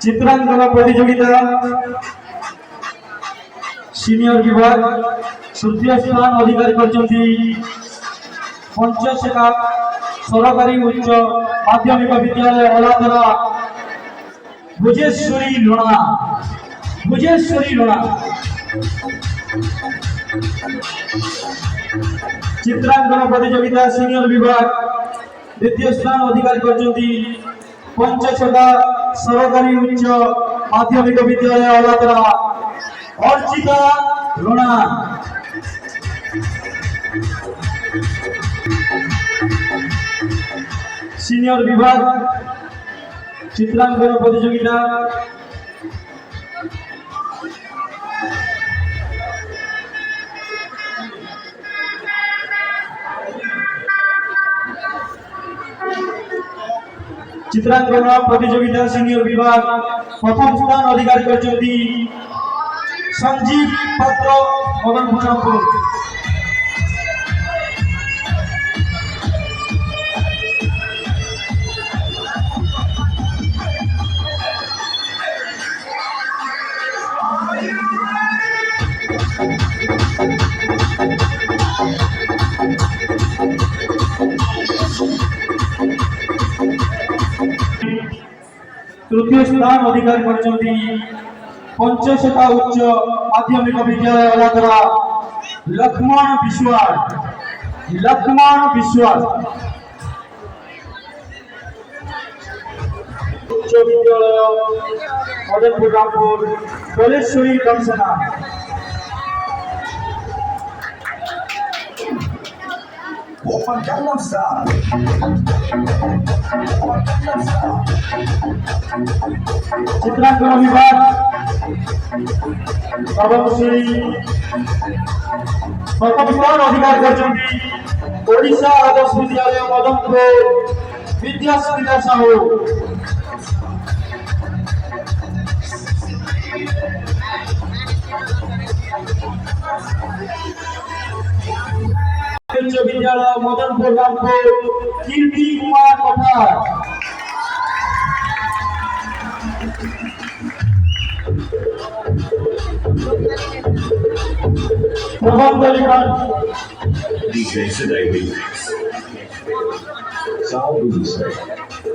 চিত্রাঙ্কন প্রতিযোগিতা সিনিয়র বিভাগ তৃতীয় স্থান অধিকার করছেন পঞ্চশেখা সরকারি উচ্চ মাধ্যমিক বিদ্যালয় ওলাতরা ভুজেশ্বরী লোনা চিত্রাঙ্কন প্রতিযোগিতা সিনিয়র বিভাগ দ্বিতীয় স্থান অধিকার করছেন পঞ্চশেখা সরকারি উচ্চ মাধ্যমিক বিদ্যালয় ওলাতরা অর্চিতা লোনা। সিনিয়র বিভাগ চিত্রাঙ্কন প্রতিযোগিতা সিনিয়র বিভাগ প্রথম স্থান অধিকার করছেন সঞ্জীব পাত্র মদনপুর। তৃতীয় স্থান অধিকার করছেন পঞ্চশেখা উচ্চ মাধ্যমিক বিদ্যালয় ওলাতরা লক্ষ্মণ বিশ্বাস। উচ্চ বিদ্যালয় মদনপুর রামপুর দলেশ্বরী দর্শনা। চিত্রাঙ্কন বিভাগ প্রথম স্থান অধিকার করছেন ওড়িশা আদর্শ বিদ্যালয় মদনপুর বিদ্যাস্মিতা সাহু। বিদ্যালয় মদনপুর রামপুর কীর্তি কুমার কোঠার।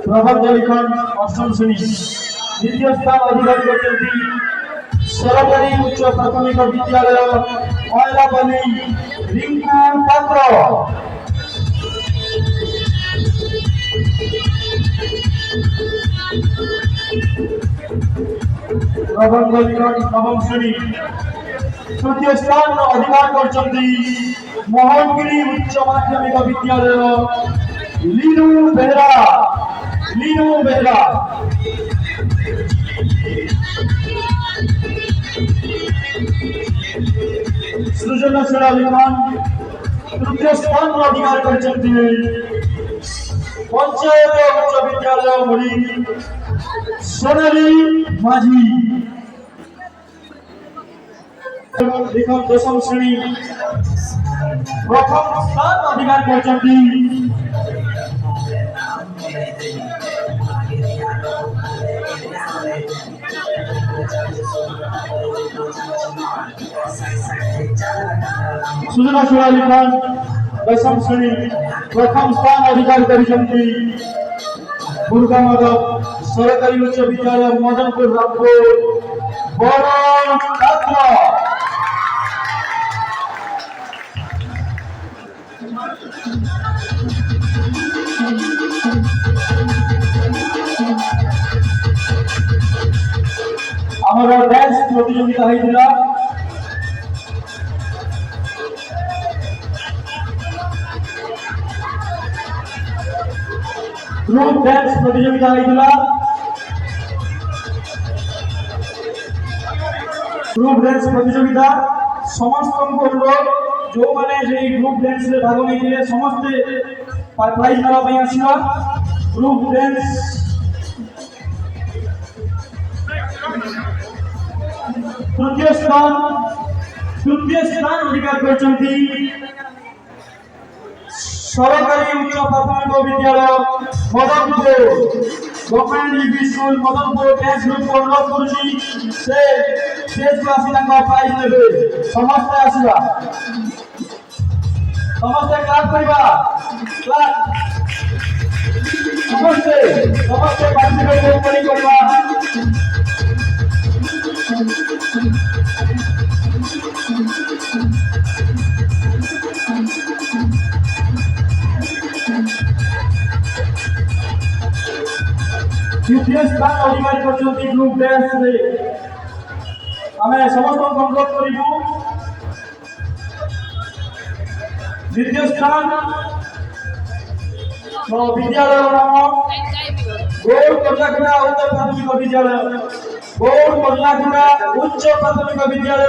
প্রভাঞ্জলিখন অষ্টম শ্রেণী। দ্বিতীয় স্থান অধিকার করছেন সরকারি উচ্চ প্রাথমিক বিদ্যালয় ময়লাপল্লী রিঙ্কু পাত্র। প্রভাঞ্জলিখন নবম শ্রেণী। তৃতীয় স্থান অধিকার করছেন মোহনগিরি উচ্চ মাধ্যমিক বিদ্যালয় লিনু বেহরা। সৃজনশীলা লিখন তৃতীয় স্থান অধিকার করেছেন তিনি পঞ্চায়েত উচ্চ বিদ্যালয় মুড়ি সোনালী মাঝি। লিখন দশম শ্রেণী। প্রথম স্থান অধিকার করেছেন সৃজনশীলা লিখন দশম শ্রেণী। প্রথম স্থান অধিকার করেছেন দুর্গামাধব সরকারি উচ্চ বিদ্যালয় মদনপুর রামপুর বরণ ছাত্র। আমার ড্যান্স প্রতিযোগিতা হয়েছিল। গ্রুপ ড্যান্স প্রতিযোগিতা হয়েছিল। গ্রুপ ড্যান্স প্রতিযোগিতা সমস্ত লোক যে গ্রুপ ড্যান্সে ভাগ নিয়ে সমস্তে প্রাইজ নেওয়া পাই আসিল। গ্রুপ ড্যান্স তৃতীয় স্থান অধিকার করছেন সরকারি উচ্চ প্রাথমিক বিদ্যালয় Madanpur government UP school Madanpur test group को अनुरोध करुची से टेस्ट को आसी तांका प्राइज नेबे समस्त आसीबा समस्त क्लास करिबा क्लास समस्त पार्टिसिपेट करिबा द्वितीय स्थान अधिकार करछन्ती ग्रुप डांस रे आमे समस्त अनुरोध करिबु द्वितीय स्थान तो विद्यालय नाम गौड़ कन्याकुड़ा उच्च प्राथमिक विद्यालय गौड़ कन्याकुड़ा उच्च प्राथमिक विद्यालय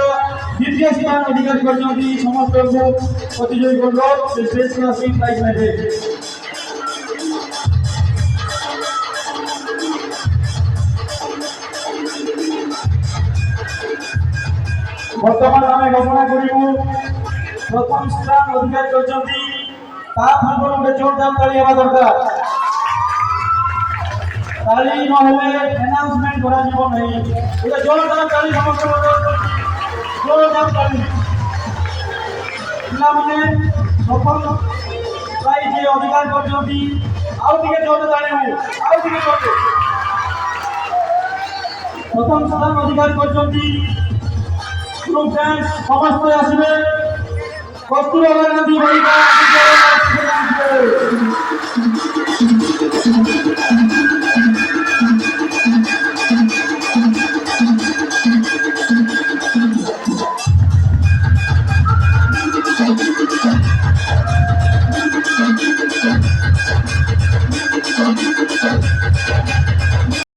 द्वितीय स्थान अधिकार करछन्ती समस्त प्रतियोगी अनुरोध से स्टेज क्लासिंग प्राइज नेबे बर्तमान आम घोषणा करूँ प्रथम स्थान अधिकार करछन्ती ता पूर्व गोटे जोरदार ताली हेबा दरकार ताली न हेले अनाउंसमेंट करा जीव नहीं गोटे जोरदार ताली समस्त जोरदार ताली पिला माने प्रथम प्राइज अधिकार करछन्ती आउ टिके जोरदार ताली हो आउ टिके जोरदार प्रथम स्थान अधिकार करछन्ती ग्रुप डांस समस्त आसबे कस्तूरबा गांधी बालिका